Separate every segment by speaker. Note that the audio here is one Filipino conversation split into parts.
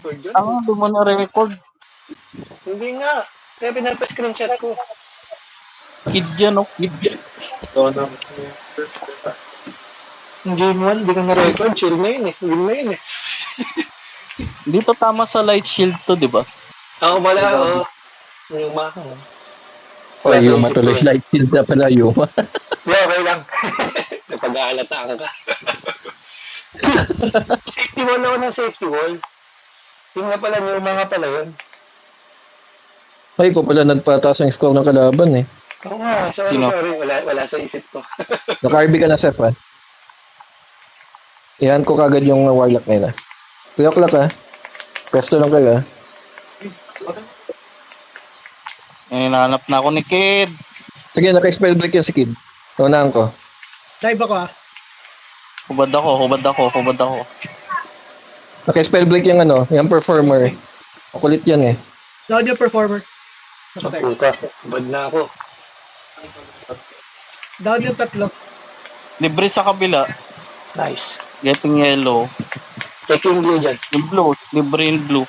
Speaker 1: record yun?
Speaker 2: Hindi mo na-record.
Speaker 1: Hindi nga. Kaya pinapa-screenshot ko.
Speaker 2: Kid yan, oh. Kid yan.
Speaker 1: Yung game 1, hindi ko na-record. Chill na yun eh. Win na yun eh.
Speaker 2: Dito tama sa light shield to, di ba?
Speaker 1: Ako pala,
Speaker 2: Diba?
Speaker 1: oo. Yuma.
Speaker 3: O, Yuma tuloy. Light shield na pala, Yuma.
Speaker 1: Yeah, okay lang. Napag-aalataan ka. Safety wall ako ng safety wall. Yung nga pala, Yuma nga pala yun.
Speaker 3: Ay, ko pala nagpataas ang score ng kalaban eh.
Speaker 1: Oo nga, sorry,
Speaker 2: Sino?
Speaker 1: sorry. Wala sa isip ko.
Speaker 3: Naka-RB ka na, Seth, ha? Iyan ko kagad yung warlock nila. 3 o'clock, ha? Pesto lang kayo, ha?
Speaker 2: Hinahanap na ako ni Kid.
Speaker 3: Sige, naka-spell break yan si Kid. Naunahan ko.
Speaker 4: Live ako ah.
Speaker 2: Hubad ako.
Speaker 3: Naka-spell break yung ano, yung performer. Makulit yan eh.
Speaker 4: Down yung performer. Napatay.
Speaker 1: Puta, bad na ako.
Speaker 4: Down yung tatlo.
Speaker 2: Libre sa kabila.
Speaker 1: Nice.
Speaker 2: Getting yellow.
Speaker 1: Take yung blue dyan.
Speaker 2: Yung blue. Libre yung blue.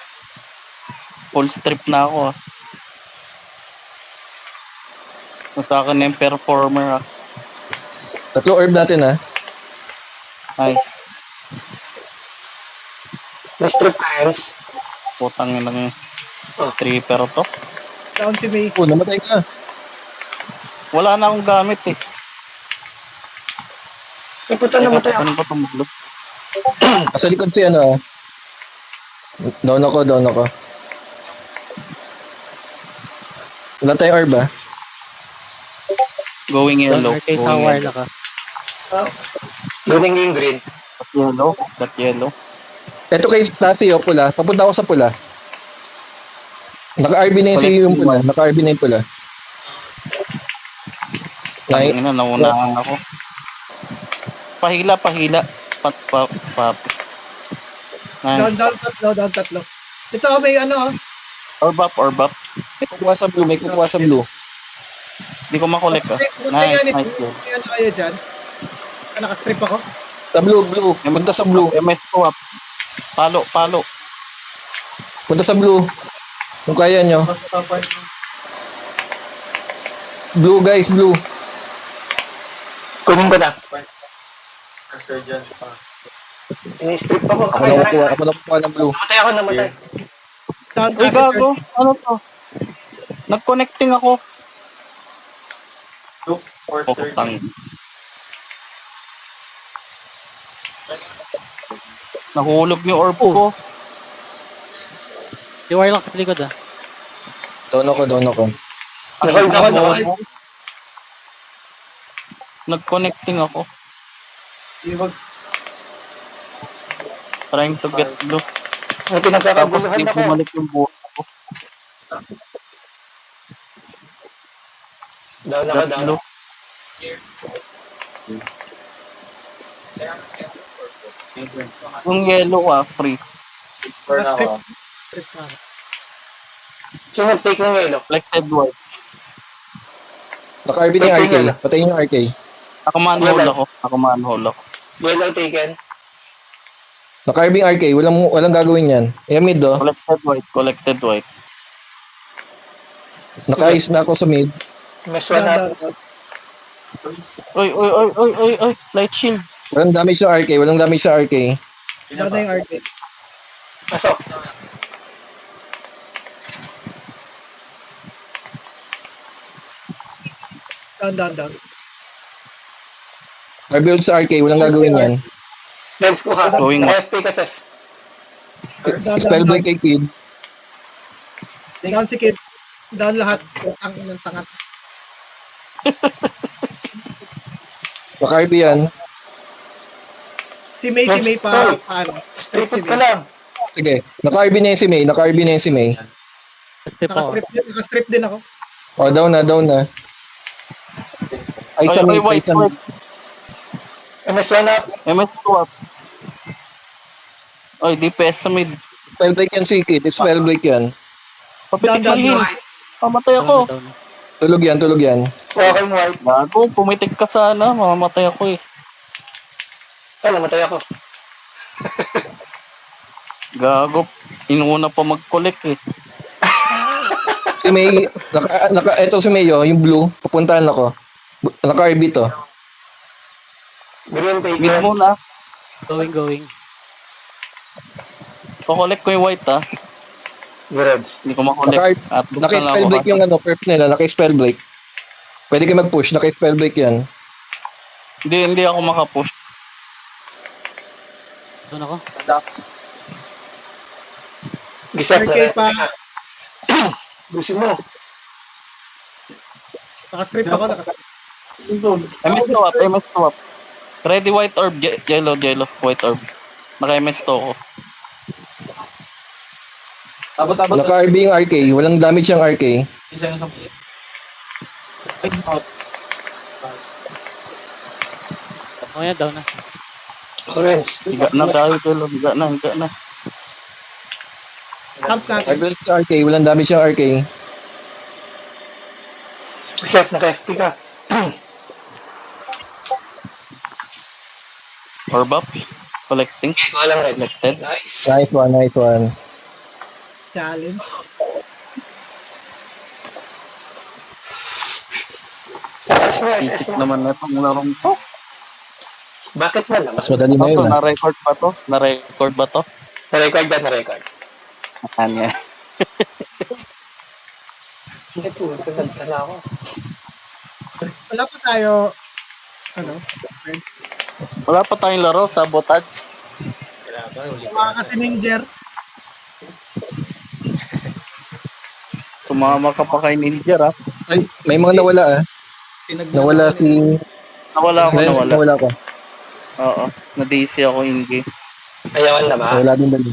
Speaker 2: Full strip na ako, ah. Sa akin na yung performer, ah.
Speaker 3: 3 orb natin, ha?
Speaker 2: Nice.
Speaker 1: Na-strip hands.
Speaker 2: Putang ina ng
Speaker 1: Oh.
Speaker 2: tripper to.
Speaker 4: Down si May.
Speaker 3: Oh, namatay ka.
Speaker 2: Wala na akong gamit, eh.
Speaker 1: Ay, puta, namatay ako.
Speaker 2: Ano ba itong blue?
Speaker 3: Nasa likod si ano, ha? Down ako. Wala tayong orb, ha?
Speaker 2: Going yellow.
Speaker 5: Kay sa
Speaker 2: Going
Speaker 5: warlock ka.
Speaker 1: Guning yung green.
Speaker 2: Got yellow.
Speaker 3: Ito kay Lassie, oh, pula. Papunta ako sa pula. Naka-RB na yung pula. Naka-RB na yung pula.
Speaker 2: Tangin na, naunahan ako. Pahila.
Speaker 4: Down
Speaker 2: Nice.
Speaker 4: tatlo. Ito may ano ah.
Speaker 2: Orb up.
Speaker 3: May kukuha sa blue.
Speaker 2: Hindi ko makolek, ah.
Speaker 4: Nice.
Speaker 2: Nice.
Speaker 4: May ano kayo dyan? Naka-strip ako.
Speaker 3: Sa blue. Punta sa blue.
Speaker 2: MS ko up. Palo.
Speaker 3: Punta sa blue. Kung kaya nyo. Blue, guys, blue.
Speaker 1: Kunin ko na. Ini-strip ako.
Speaker 3: Ako na kukuha ng blue.
Speaker 1: Namatay.
Speaker 4: Down
Speaker 2: Uy, gago. Ano to? Nag-connecting ako. Putang. Nahulog yung orb ko.
Speaker 5: Si warlock sa likod ah.
Speaker 3: Down ako.
Speaker 1: Nakal.
Speaker 2: Nag-connecting ako. Trying to get blue.
Speaker 1: Ang
Speaker 2: Tapos
Speaker 1: pinagkakaguluhan
Speaker 2: di
Speaker 1: ako.
Speaker 2: bumalik yung buhay ko.
Speaker 1: Down.
Speaker 2: Blue. Yung yellow, free.
Speaker 4: Naka-strip na ako.
Speaker 1: Sino take yung yellow?
Speaker 2: Reflected white.
Speaker 3: Naka-RB na yung RK. Patayin yung RK.
Speaker 2: Ako manhole ako.
Speaker 1: Yellow taken.
Speaker 3: Naka-RB yung RK. Walang gagawin yan. Ayan mid, oh.
Speaker 2: Collected white.
Speaker 3: Naka-ice na ako sa mid.
Speaker 1: Mesh 1 na.
Speaker 2: Oy. Light shield.
Speaker 3: Walang damage sa RK.
Speaker 4: Down na yung RK.
Speaker 1: Pasok.
Speaker 4: Down.
Speaker 3: Rebuild sa RK. Walang gagawin yan.
Speaker 1: Lens ko ha.
Speaker 2: Going
Speaker 1: FP ka, Seth.
Speaker 3: Spell break kay Kid.
Speaker 4: Down si Kid. Down lahat. Ang inang tangat.
Speaker 3: Naka-RB yan.
Speaker 4: Si May pa paano?
Speaker 1: Strip ka lang.
Speaker 3: Sige. Naka-RB na yung si May.
Speaker 5: Step ako.
Speaker 4: Naka-strip din ako.
Speaker 3: Oh, down na. Ay, sa mid.
Speaker 2: white.
Speaker 1: Mesh 1 na.
Speaker 2: MS2 up. Oy, DPS sa mid.
Speaker 3: Spell break yan si Kid. Spell break yan.
Speaker 2: Papitik
Speaker 4: Down.
Speaker 2: lang yun. Pamatay ako.
Speaker 5: Down.
Speaker 3: Tulog yan.
Speaker 1: Walking white.
Speaker 2: Gago, pumitik ka sana. Mamamatay ako eh.
Speaker 1: Ay, namatay ako.
Speaker 2: Gago. Inuna pa mag-collect eh.
Speaker 3: Si May, eto si May, yung blue, pupuntahan ako. Naka-RB to.
Speaker 1: Green
Speaker 2: Mid
Speaker 1: taker.
Speaker 2: muna.
Speaker 5: Going.
Speaker 2: Kukolect ko yung white ah.
Speaker 1: Reds.
Speaker 2: Hindi ko makolect. At buksan lang
Speaker 3: Naka-spell
Speaker 2: ako.
Speaker 3: break yung perf nila, naka-spell break. Pwede kayo mag-push, naka-spell break yan.
Speaker 2: Hindi ako makapush.
Speaker 5: Doon ako.
Speaker 1: Gisap
Speaker 4: RK pa.
Speaker 1: na. Gusto mo.
Speaker 4: Naka-strip ako.
Speaker 2: MS swap. Ready white orb, yellow, white orb. Naka-MS to ako.
Speaker 3: Naka-RB yung RK, walang damage yung RK.
Speaker 5: O yan, down na.
Speaker 1: Orange.
Speaker 2: Higa na tayo, yellow. Higa na.
Speaker 4: Camp natin.
Speaker 3: RB sa RK, walang damage yung RK.
Speaker 1: Gisap, naka-FP ka.
Speaker 2: Orb up. Collecting.
Speaker 1: Walang red.
Speaker 2: Collected.
Speaker 1: Nice.
Speaker 3: Nice one.
Speaker 4: Challenge.
Speaker 1: SS mo, SS
Speaker 2: Isip
Speaker 1: mo.
Speaker 2: naman na itong larong to.
Speaker 1: Bakit mo naman?
Speaker 3: Mas madali na yun.
Speaker 2: Na-record ba to? Na-record ba to?
Speaker 1: Na-record ba? Na-record.
Speaker 2: Kanya.
Speaker 1: Hindi po, sunod ka na ako.
Speaker 4: Wala pa tayo, friends.
Speaker 2: Wala pa tayong laro, sabotage.
Speaker 4: Mga kasi Ninja.
Speaker 2: Sumama ka pa kay Ninja, ha?
Speaker 3: Ay, may mga nawala Nawala si
Speaker 2: Nawala
Speaker 3: Lens,
Speaker 2: ako.
Speaker 3: nawala ko.
Speaker 2: Oo. Na-DC ako in game.
Speaker 1: Ayawan na ba?
Speaker 3: Nawala din dali.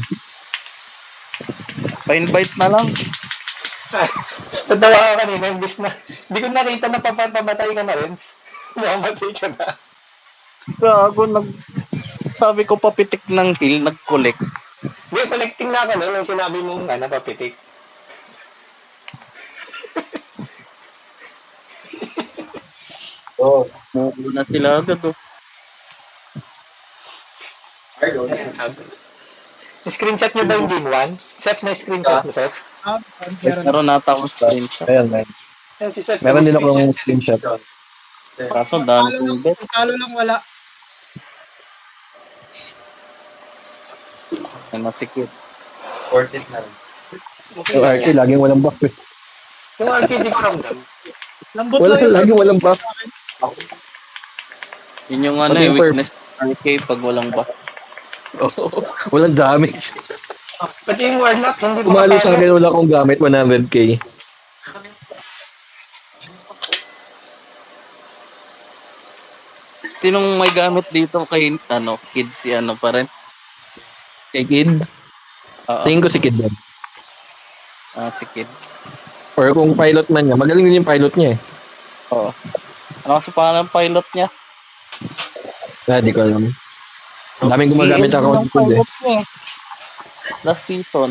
Speaker 2: Pa-invite na lang.
Speaker 1: Tatawa ka kanina, imbis na. Hindi ko nakita na pamatay ka na rin. Mamatay ka na.
Speaker 2: Gago, sabi ko papitik ng heal, nag-collect.
Speaker 1: Hindi, collecting na ako nun. Yung sinabi mong papitik.
Speaker 2: Mulo na sila agad, oh.
Speaker 1: Ayan, sabi. Screenshot nyo ba yung game 1? Seth, na screenshot mo, Seth?
Speaker 4: Meron.
Speaker 2: Meron nata akong screenshot.
Speaker 3: Ayan, man.
Speaker 1: Ayan, si Seth.
Speaker 3: Meron din akong screenshot.
Speaker 2: Kaso dami kong bet.
Speaker 4: Talo lang wala.
Speaker 2: Ay, masikip.
Speaker 3: Yung RK, laging walang buff eh.
Speaker 1: Yung RK, di ko ramdam.
Speaker 4: Lambot
Speaker 3: Wala,
Speaker 4: lang yun.
Speaker 3: laging walang buff.
Speaker 2: Yun yung
Speaker 3: Pati yung
Speaker 2: weakness ng RK pag walang buff.
Speaker 3: Walang damage.
Speaker 1: Pati yung Warlock, hindi
Speaker 3: Kumalo sa akin, wala akong gamit 100k.
Speaker 2: Sinong may gamit dito kay, kid si pa rin?
Speaker 3: Kay Kid,
Speaker 2: Oo.
Speaker 3: tingin ko si Kid din.
Speaker 2: Si kid.
Speaker 3: Or kung pilot man niya, magaling din yung pilot niya eh.
Speaker 2: Oo. Ano kasi pangalan ng pilot niya?
Speaker 3: Di ko alam. Daming gumagamit
Speaker 2: EL
Speaker 3: ako
Speaker 2: ng
Speaker 3: ng Kid eh.
Speaker 2: pilot niya eh. Last season.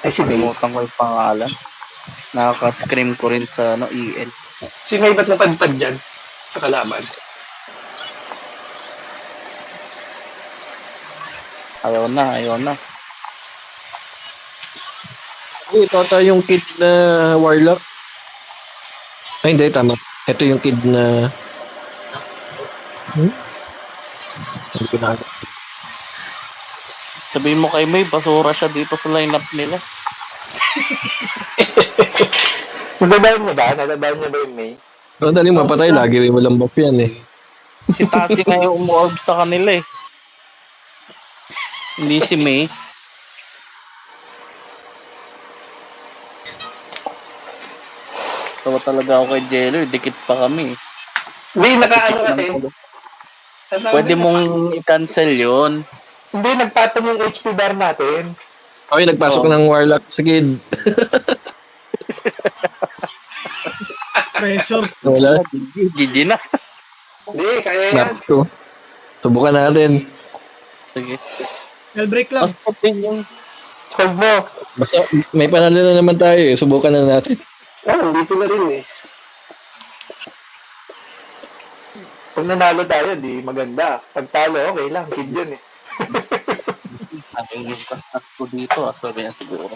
Speaker 1: Ay, si May.
Speaker 2: Kalimutan ko yung pangalan. Nakaka-scream ko rin sa EL.
Speaker 1: Si May ba't napadpad dyan? Sa kalaban.
Speaker 2: Ayaw na.
Speaker 3: Ito ata yung Kid na Warlock. Ay, hindi, tama. Ito yung Kid na... Hindi ko na alam.
Speaker 2: Sabihin mo kay May, basura siya dito sa lineup nila.
Speaker 1: Nadadown niya ba? Nadadown niya ba yung May?
Speaker 3: Pero dali mapatay, lagi rin walang buff yan eh.
Speaker 2: Si Tassie nga yung umorb sa kanila eh. Hindi si May. Tawa talaga ako kay Jello, dikit pa kami.
Speaker 1: Hindi, nakaano kasi.
Speaker 2: Pwede mong i-cancel yun.
Speaker 1: Hindi, nagpatong yung HP bar natin.
Speaker 3: Okay, nagpasok ng Warlock sa Kid.
Speaker 4: Pressure.
Speaker 3: Wala.
Speaker 2: GG na.
Speaker 1: Hindi, kaya yan.
Speaker 3: Snap ko. Subukan natin.
Speaker 2: Sige.
Speaker 4: Spell break lang.
Speaker 2: Mas din yung
Speaker 1: Hold mo.
Speaker 3: Basta may panalo na naman tayo eh. Subukan na natin.
Speaker 1: Dito na rin eh. Pag nanalo tayo, di maganda. Pag talo, okay lang. Kid yun eh.
Speaker 2: Ang yung kastas ko dito, sabi niya siguro.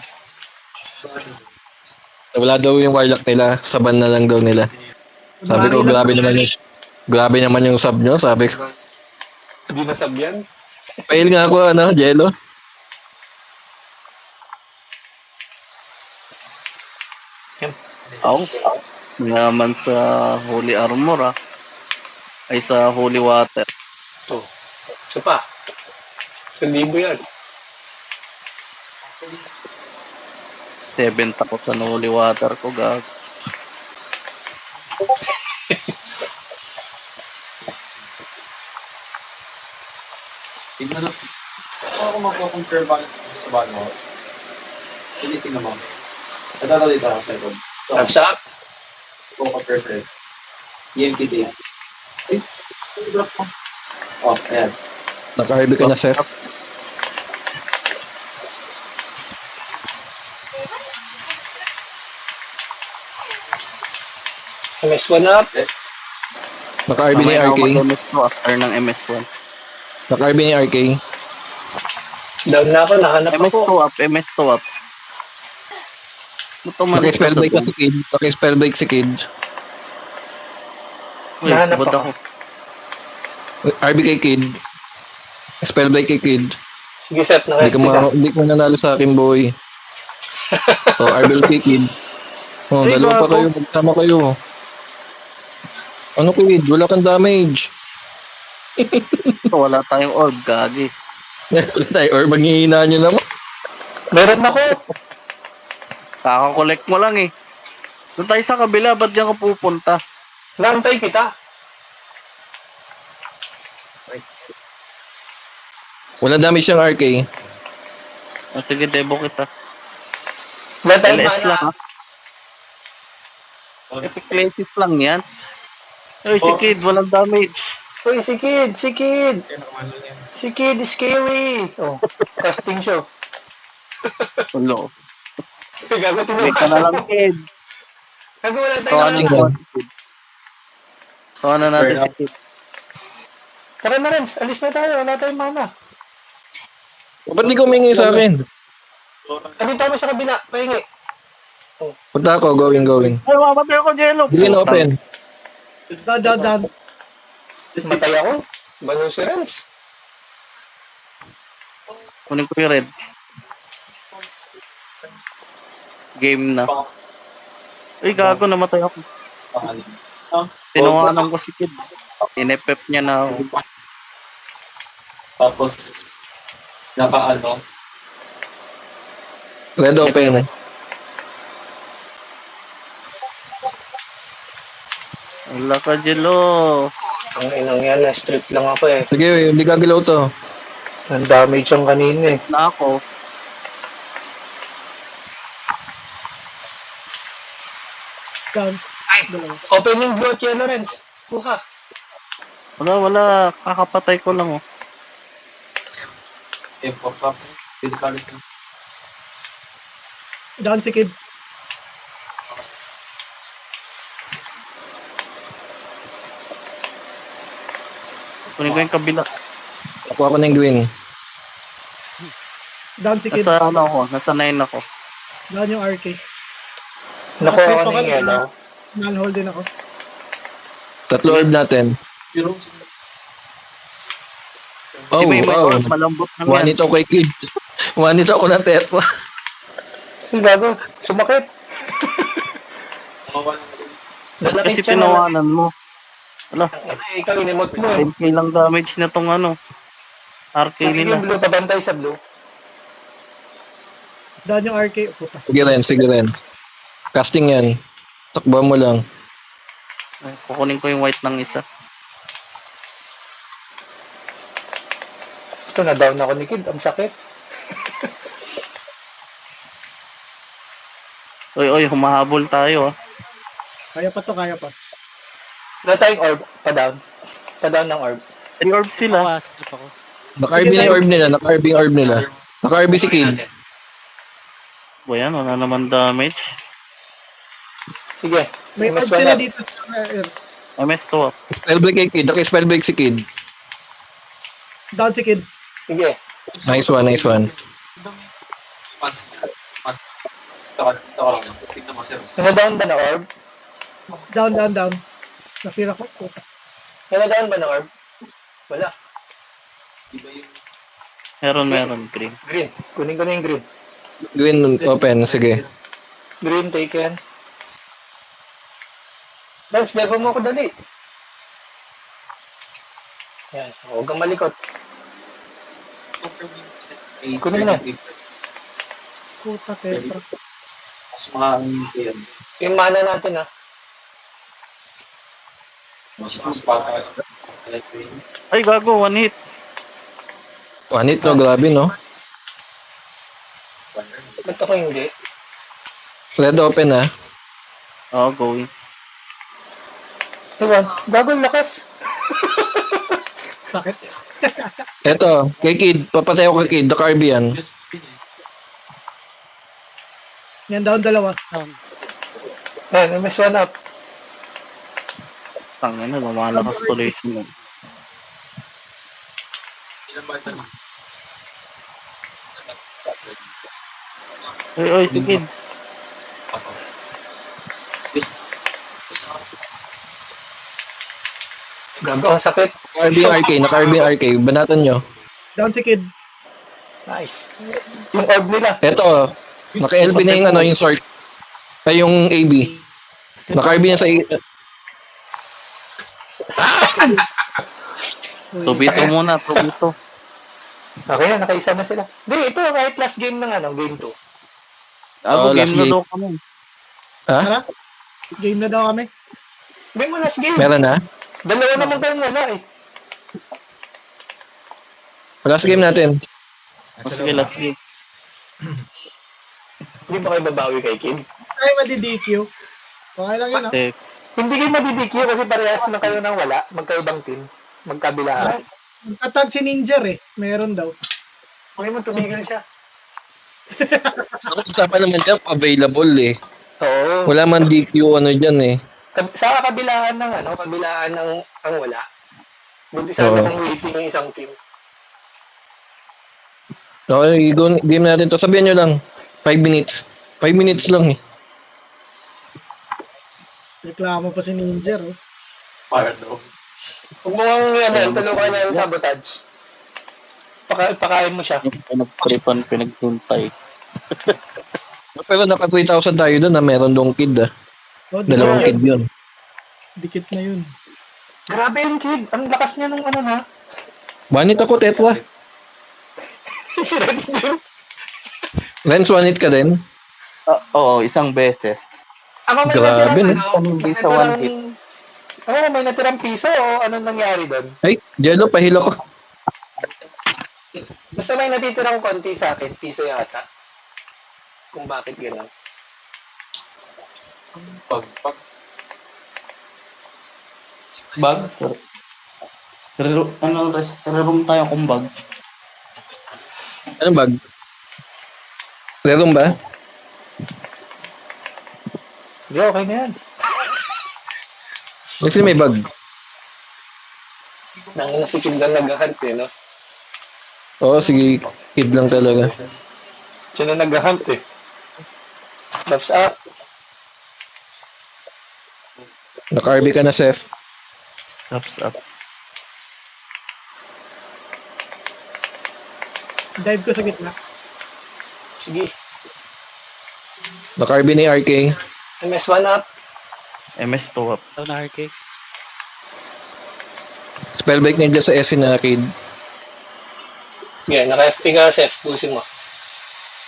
Speaker 3: Wala daw yung warlock nila. Saban na lang daw nila. Sabi ko, grabe naman yung sub nyo. Sabi ko,
Speaker 1: Hindi nasabyan.
Speaker 3: fail nga ako, Jello.
Speaker 2: Ako, naman sa Holy Armor ay sa Holy Water.
Speaker 1: Ito. Isa pa. 1,000 yan.
Speaker 2: 7 ako sa Holy Water ko, gag.
Speaker 6: Tingnan na. Ako magko-compare ba sa bago? Tinitingnan mo. Ito dito ako sa likod.
Speaker 1: Love shot.
Speaker 6: Compare sa EMPT. Ay, drop mo. Oh, ayan.
Speaker 3: Naka-RB ka na, sir.
Speaker 1: MS1 up.
Speaker 3: Naka-RB ni
Speaker 2: Mamaya
Speaker 3: RK.
Speaker 2: ako mag-MS2 after ng MS1.
Speaker 3: Naka-RB ni RK.
Speaker 1: Down na ako. Nahanap ako.
Speaker 2: MS2 up, MS2 up. Ba't umalis ka sa
Speaker 3: Naka-spellbike ka
Speaker 2: doon?
Speaker 3: si Kid. Naka-spellbike si Kid.
Speaker 2: Uy,
Speaker 1: Nahanap
Speaker 2: ba't
Speaker 1: ako.
Speaker 3: RB kay Kid. Spellbike kay Kid.
Speaker 1: Sige, set.
Speaker 3: Hindi ka nanalo sa akin, boy. So, RB kay Kid. Oh,
Speaker 2: Ay,
Speaker 3: dalawa pa
Speaker 2: gago.
Speaker 3: kayo. Magsama kayo. Ano, Kid? Wala kang damage.
Speaker 2: Wala tayong orb, gagi.
Speaker 3: Or manghihina nyo naman.
Speaker 1: Meron ako.
Speaker 2: Kaka-collect mo lang eh. Doon tayo sa kabila, ba't diyan ka pupunta?
Speaker 1: Naantay kita.
Speaker 3: Wala damage yung RK.
Speaker 2: Sige, debo kita.
Speaker 1: Wala tayong
Speaker 2: LS lang
Speaker 1: mana.
Speaker 2: Epic Laces lang yan. Uy, si Kid, walang damage.
Speaker 1: Uy, si Kid. Si Kid. Si Kid is scary. Oh, casting show.
Speaker 2: Ulo.
Speaker 1: Gago,
Speaker 2: Wait ka na lang, Kid.
Speaker 1: Gago, wala tayong
Speaker 2: Tawanan
Speaker 1: mana.
Speaker 2: natin si Kid. Tawanan natin si Kid.
Speaker 1: Tara na, Renz. Alis na tayo. Wala tayong mana.
Speaker 3: Ba't di ka humingi sa akin?
Speaker 1: Andito kami sa kabila. Pahingi.
Speaker 3: Punta ako, going.
Speaker 2: Ay, mamatay ako, Jello.
Speaker 3: Hindi na open.
Speaker 4: Dan.
Speaker 1: Matay ako. Balo si Renz.
Speaker 2: Kunin ko yung red. Game na. Ay, gago, namatay ako. Tinawanan ko si Kid. Inepep niya na ako.
Speaker 6: Tapos, naka-ano.
Speaker 3: Red open.
Speaker 2: Wala ka, Jello.
Speaker 1: Ang inang yan. Na-strip lang ako eh.
Speaker 3: Sige, hindi gagalaw to.
Speaker 1: Ang damage yung kanina eh.
Speaker 2: Na ako.
Speaker 4: Dan.
Speaker 1: Open yung blue at yellow, Renz. Kuha.
Speaker 2: Wala. Kakapatay ko lang, oh.
Speaker 6: Pop-up.
Speaker 4: Dan si Kid.
Speaker 2: Kunin ko yung kabila.
Speaker 3: Nakuha ko na yung green.
Speaker 4: Dan si Kid.
Speaker 2: Nasa ano ako? Nasa 9 ako.
Speaker 4: Dan yung RK.
Speaker 1: Nakuha ko na yung yellow.
Speaker 4: Non-hold din ako.
Speaker 3: Tatlo orb natin.
Speaker 2: Si May
Speaker 3: Oh.
Speaker 2: malambot na
Speaker 3: One
Speaker 2: yan.
Speaker 3: ito kay Kid. One ito ako ng tetwa.
Speaker 1: Ang gago. Sumakit.
Speaker 2: Kasi
Speaker 1: Lalakit siya.
Speaker 2: tinawanan mo. Wala.
Speaker 1: Ay, ikaw in-emote mo eh.
Speaker 2: 10k lang damage na tong ano. RK
Speaker 1: Nakikita
Speaker 2: nila.
Speaker 1: yung blue. Pabantay sa blue.
Speaker 4: Dan yung RK. Putas.
Speaker 3: Sige, Renz. Casting yan. Takbo mo lang.
Speaker 2: Ay, kukunin ko yung white ng isa.
Speaker 1: Ito, na-down ako ni Kid. Ang sakit.
Speaker 2: Oy, humahabol tayo, ah.
Speaker 4: Kaya pa.
Speaker 1: Wala tayong orb. Pa-down. Pa-down ng orb.
Speaker 2: 3 orbs sila.
Speaker 5: Strip ako.
Speaker 3: Naka-RB na yung orb nila. Naka-RB yung orb nila. Naka-RB si Kid.
Speaker 2: Ba yan, wala naman damage.
Speaker 1: Sige.
Speaker 4: May
Speaker 1: MS1
Speaker 4: orb sila
Speaker 1: up.
Speaker 4: dito sa air.
Speaker 2: MS swap.
Speaker 3: Spellbreak kay Kid. Naka-spellbreak si Kid.
Speaker 4: Down si Kid.
Speaker 1: Sige.
Speaker 3: Nice one, nice one.
Speaker 6: Mas. Ito lang. Tignan mo, sir.
Speaker 1: Nanadown ba na orb?
Speaker 4: Down. Nasira ko. Puta.
Speaker 1: Nanadown ba na orb? Wala.
Speaker 6: Iba yung...
Speaker 2: Meron, green.
Speaker 1: Green. Kunin ko na yung green.
Speaker 3: Green open, sige.
Speaker 1: Green taken. Lance, level mo ako dali. Yan. Huwag kang malikot. Kunin mo na.
Speaker 4: Puta, Tetra.
Speaker 6: Mas maraming yan.
Speaker 1: Yung mana natin ah.
Speaker 6: Mas bata.
Speaker 2: Ay, gago, one hit.
Speaker 3: One hit, no? Grabe, no?
Speaker 1: Ba't ako hindi?
Speaker 3: Red open, ah.
Speaker 2: Oo, going.
Speaker 1: Diba? Gagawin lakas.
Speaker 4: Sakit.
Speaker 3: Eto, kay Kid. Papatay ako kay Kid. Naka-RB yan.
Speaker 4: Yan, down dalawa.
Speaker 5: Down.
Speaker 1: Yan, may one up.
Speaker 2: Tangina, lumalakas tuloy siya.
Speaker 6: Ilan ba ito?
Speaker 2: Ay, sige.
Speaker 1: Gago, ang sakit.
Speaker 3: Naka-RB yung RK. Naka-RB yung RK. Banatan nyo.
Speaker 4: Down si Kid.
Speaker 1: Nice. Yung orb nila.
Speaker 3: Eto, naka-LB na yung, ano, yung sword. Ay, yung AB. Naka-RB na sa...
Speaker 2: Tubito muna, tubito.
Speaker 1: Okay na, nakaisa na sila. Di, ito kahit last game ng ano, game 2.
Speaker 2: Gago,
Speaker 3: last
Speaker 2: game na
Speaker 3: game.
Speaker 2: daw kami.
Speaker 3: Ha?
Speaker 4: Tara. Game na daw kami.
Speaker 1: Game mo last game.
Speaker 3: Meron na?
Speaker 1: Dalawa naman kayong wala eh.
Speaker 3: Last game natin.
Speaker 2: O sige, last game.
Speaker 1: Hindi ba kayo babawi kay Kid?
Speaker 4: Ay, madi-DQ. Okay lang yun, ah.
Speaker 2: Eh,
Speaker 1: Hindi kayo madidikyo kasi parehas na kayo nang wala. Magkaibang team. Magkabilaan.
Speaker 4: Nagtatag si Ninja eh. Meron daw.
Speaker 1: Okay mo, tumigil siya.
Speaker 3: Usapan naman dyan, available eh.
Speaker 1: Oo.
Speaker 3: Wala man DQ ano dyan eh.
Speaker 1: Sa kabilaan ng ano, kabilaan ng ang wala. Buti sana
Speaker 3: Oo.
Speaker 1: kung waiting yung isang team.
Speaker 3: Okay, game natin to. Sabihan nyo lang. 5 minutes. 5 minutes lang eh.
Speaker 4: Reklamo pa si Ninja, oh.
Speaker 6: Pardo.
Speaker 1: Huwag mo ano, tulungan niya yung sabotage. Pakain mo siya.
Speaker 2: pinag-tripan, pinagtuntay.
Speaker 3: Pero naka 3,000 tayo doon na meron dong kid ah.
Speaker 4: Oh,
Speaker 3: Dalawang kid yun.
Speaker 4: Dikit na yun.
Speaker 1: Grabe yung Kid. Ang lakas niya nung ano na.
Speaker 3: One hit ako, Tetra.
Speaker 1: Si Reds din.
Speaker 3: Lens, one hit ka din.
Speaker 2: Oo, isang beses.
Speaker 1: Ako may
Speaker 3: Grabe,
Speaker 1: natirang,
Speaker 3: no?
Speaker 1: ano, may
Speaker 2: Sa one
Speaker 1: natirang, may natirang piso o anong nangyari doon?
Speaker 3: Ay, Jello, pahilo ko.
Speaker 1: Basta may natitirang konti sa akin, piso yata. Kung bakit gano'n.
Speaker 6: Pag
Speaker 2: Bag? Reroom tayo kung bag.
Speaker 3: Anong bag? Rerum ba?
Speaker 1: Hindi, okay na yan.
Speaker 3: Kasi may bag.
Speaker 1: Nang si Kid lang nag-hunt eh, no?
Speaker 3: Oo, sige, kid lang talaga.
Speaker 1: Siya na nag-hunt eh. Laps up.
Speaker 3: Naka-RB ka na, Seth.
Speaker 2: Tops up.
Speaker 4: Dive ko sa gitna.
Speaker 1: Sige.
Speaker 3: Naka-RB ni RK.
Speaker 1: MS1 up.
Speaker 2: MS to up.
Speaker 5: Down na RK.
Speaker 3: Spellbreak ninja sa SC na kid.
Speaker 1: Yeah, naka-FP ka, Seth. Pusin mo.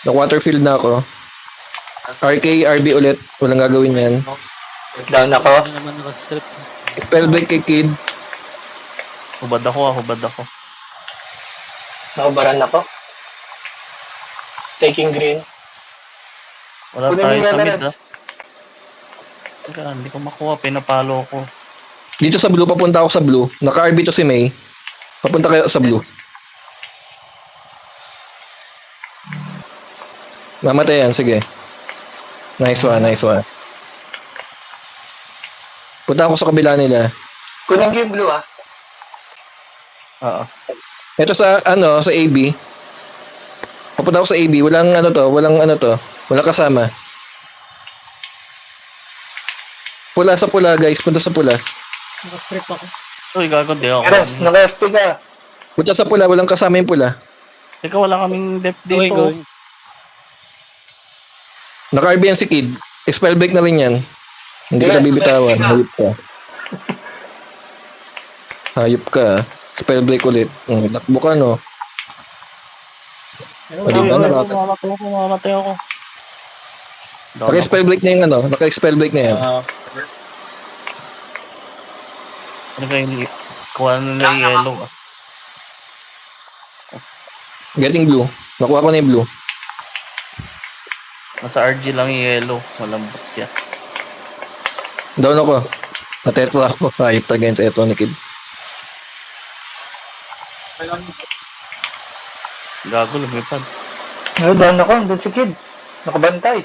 Speaker 3: Na-waterfield na ako. RK, RB ulit. Walang gagawin yan.
Speaker 1: Down ako.
Speaker 5: Ano naman nakastrip.
Speaker 3: Spellbreak kay kid.
Speaker 2: Hubad ako.
Speaker 1: Nakubaran ako. Taking green.
Speaker 2: Wala
Speaker 1: Kunin mo
Speaker 2: tayo
Speaker 1: yung
Speaker 2: sa
Speaker 1: ano,
Speaker 2: mid
Speaker 1: Reds.
Speaker 2: ah. Teka, hindi ko makuha. Pinapalo ko.
Speaker 3: Dito sa blue, papunta ako sa blue. Naka-RB to si May. Papunta kayo sa blue. Mamatay yan, sige. Nice one, nice one. Punta ako sa kabila nila.
Speaker 1: Kunin ko yung blue ah.
Speaker 2: Oo.
Speaker 3: Ito sa sa AB. Papunta ako sa AB, walang walang kasama. Pula sa pula guys, punta sa pula.
Speaker 4: Naka-strip ako.
Speaker 2: Uy, gago, di ako.
Speaker 1: Terence, naka-FP ka.
Speaker 3: Punta sa pula, walang kasama yung pula.
Speaker 2: Teka, wala kaming depth
Speaker 5: Going,
Speaker 2: dito.
Speaker 5: going.
Speaker 3: Naka-RB yan si Kid. Spell break na rin yan. Hindi kita
Speaker 1: Yes,
Speaker 3: bibitawan.
Speaker 1: naka-FP
Speaker 3: Hayop ka. Hayop ka. Spell break ulit. Takbo ka no.
Speaker 4: Pero
Speaker 3: O, di
Speaker 2: Uy,
Speaker 3: ba?
Speaker 2: uy,
Speaker 3: Naka-spell
Speaker 2: mamamatay ako. Down ako.
Speaker 3: break na yung naka-spell break na yan.
Speaker 2: Ano kayo, kuha na nila yung yellow.
Speaker 3: Getting blue. Nakuha ko na yung blue.
Speaker 2: Nasa RG lang yung yellow. Malambot yan.
Speaker 3: Down ako. Natetra ako. Hayop talaga yung tetra ni Kid.
Speaker 2: Gago, lumipad.
Speaker 1: Down ako, doon si Kid. Nakabantay.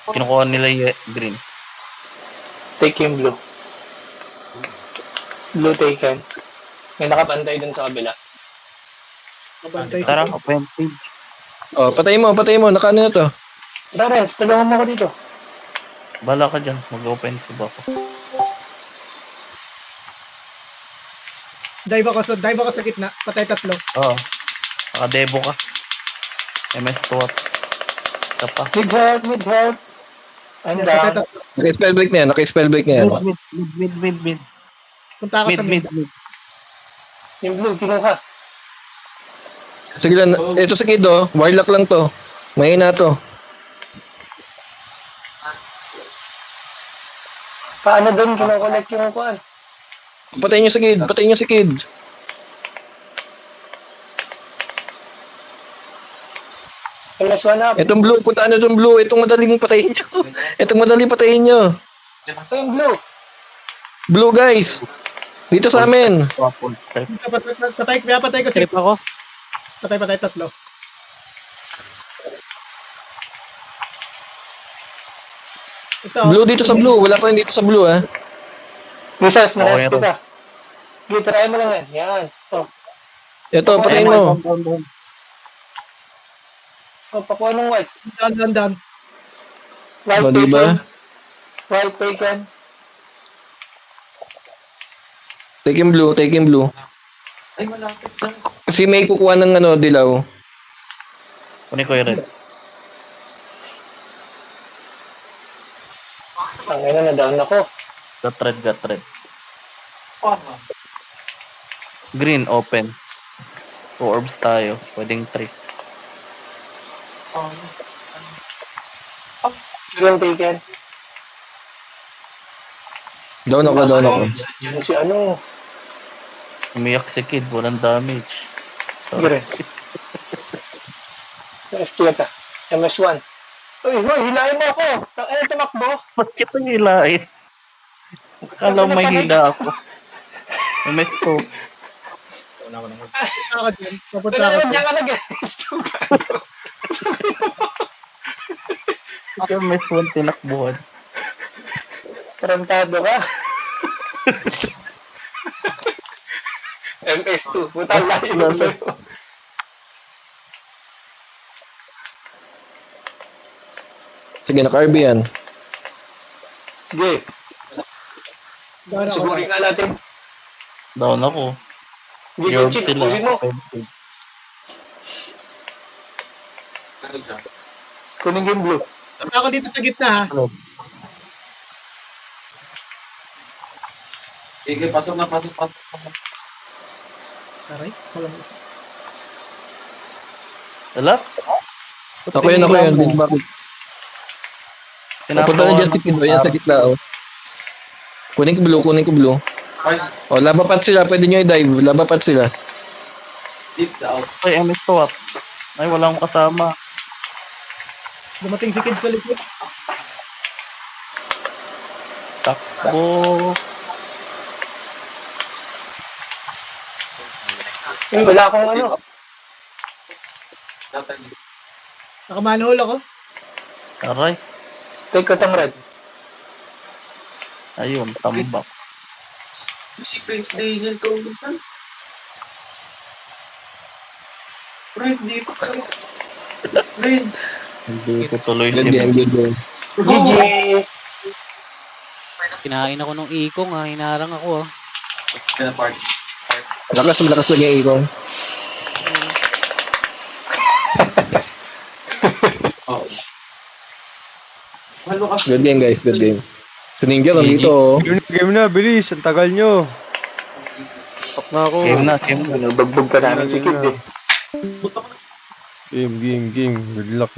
Speaker 2: Kinukuha nila yung green.
Speaker 1: Take yung blue. Blue taken. May nakabantay dun sa kabila.
Speaker 4: mabantay si
Speaker 2: Tara,
Speaker 4: Kid.
Speaker 2: offensive.
Speaker 3: Oh, patay mo. Naka na to.
Speaker 1: Terence, tulungan mo ako dito.
Speaker 2: Bala ka dyan, mag-offensive ako.
Speaker 4: Dive ako sa gitna. Patay tatlo.
Speaker 2: Oo. Nakadebo ka. MS swap. Isa pa.
Speaker 1: Mid help, mid help. I'm
Speaker 4: Patay
Speaker 1: down.
Speaker 4: tatlo.
Speaker 3: Naka-spell break na yan. Naka-spell break na yan.
Speaker 2: Mid.
Speaker 4: Punta ako sa mid.
Speaker 1: Yung blue, kinuha.
Speaker 3: Sige lang. Ito sa Kid oh. Warlock lang to. Mahina to.
Speaker 1: Paano doon kinokollect yung kuan?
Speaker 3: Patayin nyo si Kid.
Speaker 1: MS one up.
Speaker 3: Itong blue. Puntaan nyo itong blue. Itong madaling patayin nyo. Itong madaling patayin nyo.
Speaker 1: Ito yung blue.
Speaker 3: Blue guys. Dito sa amin.
Speaker 2: Full step.
Speaker 4: Patay ko si
Speaker 5: Strip ako.
Speaker 4: patay tatlo. Ito.
Speaker 3: Blue dito sa blue. Wala pa rin dito sa blue ah.
Speaker 1: Yusef,
Speaker 2: Okay,
Speaker 1: naka-FP ka. Sige, try mo lang yan. Yan. Oh,
Speaker 3: Ito, patayin mo.
Speaker 1: pakuha ng white.
Speaker 4: Down.
Speaker 1: White
Speaker 3: O,
Speaker 1: taken.
Speaker 3: diba?
Speaker 1: White taken.
Speaker 3: Take yung blue.
Speaker 6: Ay, malapit lang.
Speaker 3: Kasi may kukuha ng dilaw.
Speaker 2: Kunin ko yung red.
Speaker 1: Tangina na down ako.
Speaker 2: Got red. Green, open. 2 orbs tayo. Pwedeng 3.
Speaker 1: Green taken.
Speaker 3: Down ako.
Speaker 1: Yan si ano.
Speaker 2: Umiyak si Kid, walang damage.
Speaker 1: Green. FP ka. MS1. Uy, hilahin mo ako. Ano tumakbo?
Speaker 2: Ba't kita hilain? Akala mo may hila ako. MS2.
Speaker 4: Punta ako dyan. Papunta
Speaker 1: Pero
Speaker 4: ako
Speaker 1: naman
Speaker 4: dyan.
Speaker 1: niya ka nag-MS2 ka.
Speaker 2: MS1 tinakbuhan.
Speaker 1: Tarantado ka. MS2. Putang layo mo sa'yo.
Speaker 3: Sige, naka-RB yan.
Speaker 1: Sige.
Speaker 4: Down ako.
Speaker 1: Subukin nga natin.
Speaker 2: Down ako.
Speaker 1: Sige,
Speaker 2: Yorb
Speaker 1: Chip.
Speaker 2: sila.
Speaker 1: Pusin mo.
Speaker 2: Offensive.
Speaker 6: Ano siya?
Speaker 1: Kunin yung blue.
Speaker 4: Punta ako dito sa gitna ha.
Speaker 6: Sige, pasok na.
Speaker 4: Aray. Walang
Speaker 2: Wala?
Speaker 3: Ako yan. Big Bakit? Papunta na dyan si Kid. Yan sa gitna oh. Kunin ko blue.
Speaker 6: Ay,
Speaker 3: O, labapat sila. Pwede nyo i-dive. Labapat sila.
Speaker 6: deep down.
Speaker 2: Ay, MS swap. Ay, wala akong kasama.
Speaker 4: dumating si Kid sa likod.
Speaker 2: Takbo.
Speaker 1: Wala akong ano.
Speaker 6: Dapat
Speaker 4: Naka-manhole ako.
Speaker 2: Aray.
Speaker 1: Take ko tong red.
Speaker 2: Ayun, tambak.
Speaker 6: Si Prince Daniel to. Prince, dito ka. Prince.
Speaker 2: Hindi ko tuloy
Speaker 3: Good
Speaker 2: si
Speaker 3: game, good game.
Speaker 1: GG!
Speaker 5: Kinain ako nung ikong ha. Hinarang ako ah.
Speaker 6: Kaya party.
Speaker 3: Malakas lagi yung ikong.
Speaker 6: Oo. Ano ka?
Speaker 3: Good game guys, good game. Si Ninja nandito oh.
Speaker 7: Game na, bilis. Ang tagal nyo. Stop na ako.
Speaker 2: Game na.
Speaker 1: Binubugbog ka namin si Kid eh.
Speaker 7: Game. Good luck.